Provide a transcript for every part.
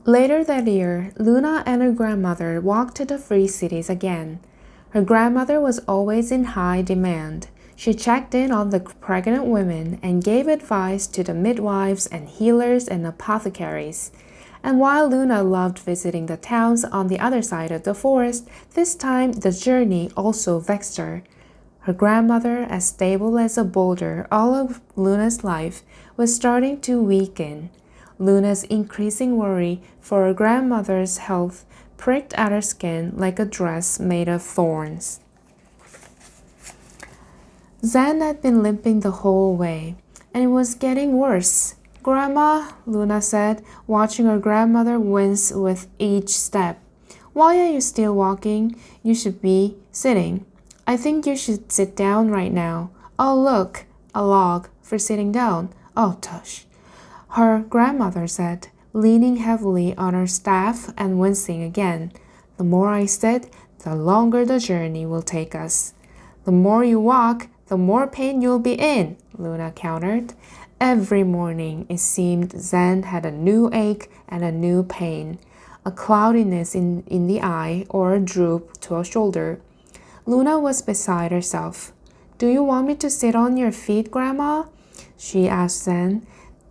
Later that year, Luna and her grandmother walked to the free cities again. Her grandmother was always in high demand. She checked in on the pregnant women and gave advice to the midwives and healers and apothecaries. And while Luna loved visiting the towns on the other side of the forest, this time the journey also vexed her. Her grandmother, as stable as a boulder all of Luna's life, was starting to weaken. Luna's increasing worry for her grandmother's health pricked at her skin like a dress made of thorns. Zan had been limping the whole way, and it was getting worse. "Grandma," Luna said, watching her grandmother wince with each step. "Why are you still walking? You should be sitting. I think you should sit down right now." "Oh, look, a log for sitting down. Oh, tush," her grandmother said, leaning heavily on her staff and wincing again. "The more I sit, the longer the journey will take us." "The more you walk, the more pain you'll be in," Luna countered. Every morning, it seemed Zan had a new ache and a new pain, a cloudiness in the eye or a droop to a shoulder. Luna was beside herself. "Do you want me to sit on your feet, Grandma?" she asked Zan.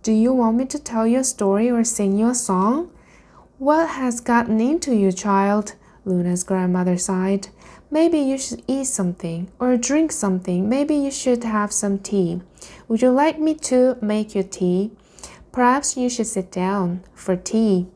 "Do you want me to tell you a story or sing you a song?" "What has gotten into you, child?" Luna's grandmother sighed. "Maybe you should eat something or drink something. Maybe you should have some tea. Would you like me to make you tea? Perhaps you should sit down for tea."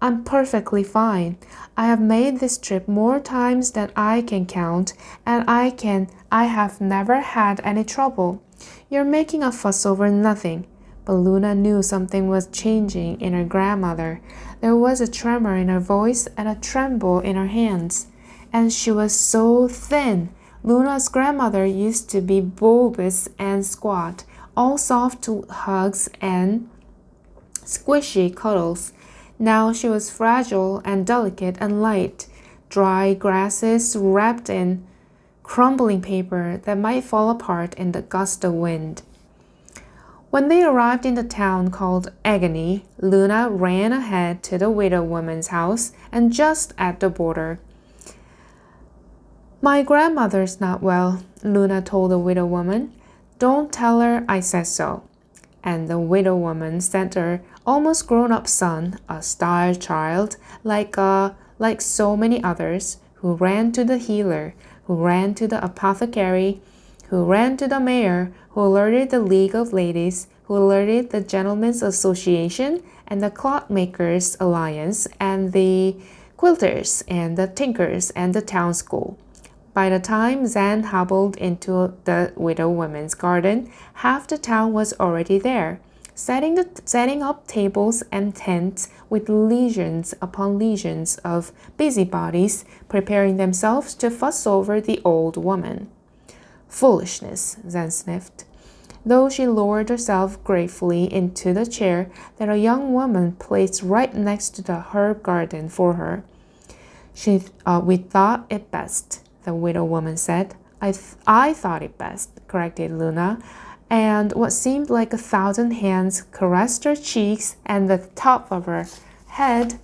"I'm perfectly fine. I have made this trip more times than I can count, and I have never had any trouble. You're making a fuss over nothing." But Luna knew something was changing in her grandmother. There was a tremor in her voice and a tremble in her hands. And she was so thin. Luna's grandmother used to be bulbous and squat, all soft hugs and squishy cuddles. Now she was fragile and delicate and light, dry grasses wrapped in crumbling paper that might fall apart in the gust of wind. When they arrived in the town called Agony, Luna ran ahead to the widow woman's house and just at the border. "My grandmother's not well," Luna told the widow woman. "Don't tell her I said so." And the widow woman sent her almost grown-up son, a star child, like so many others, who ran to the healer, who ran to the apothecary, who ran to the mayor, who alerted the League of Ladies, who alerted the Gentlemen's Association and the Clockmakers' Alliance and the quilters and the tinkers and the town school. By the time Zan hobbled into the widow woman's garden, half the town was already there, setting up tables and tents with legions upon legions of busybodies preparing themselves to fuss over the old woman. "Foolishness," Zan sniffed, though she lowered herself gratefully into the chair that a young woman placed right next to the herb garden for her. "We thought it best," the widow woman said. I thought it best," corrected Luna, and what seemed like 1,000 hands caressed her cheeks and the top of her head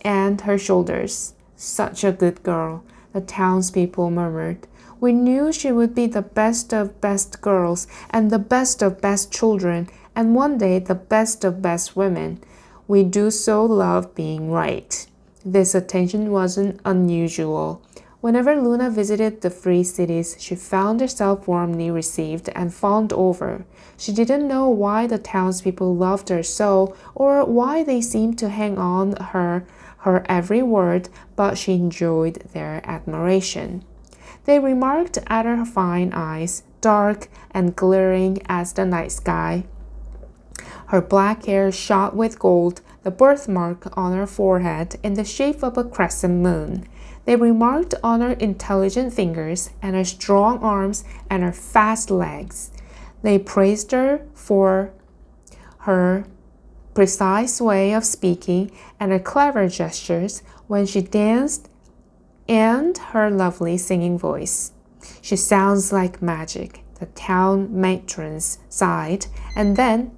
and her shoulders. "Such a good girl," the townspeople murmured. "We knew she would be the best of best girls and the best of best children, and one day the best of best women. We do so love being right." This attention wasn't unusual. Whenever Luna visited the free cities, she found herself warmly received and fawned over. She didn't know why the townspeople loved her so, or why they seemed to hang on her every word, but she enjoyed their admiration. They remarked at her fine eyes, dark and glittering as the night sky, her black hair shot with gold, the birthmark on her forehead in the shape of a crescent moon. They remarked on her intelligent fingers and her strong arms and her fast legs. They praised her for her precise way of speaking and her clever gestures when she danced and her lovely singing voice. "She sounds like magic," the town matrons sighed, and then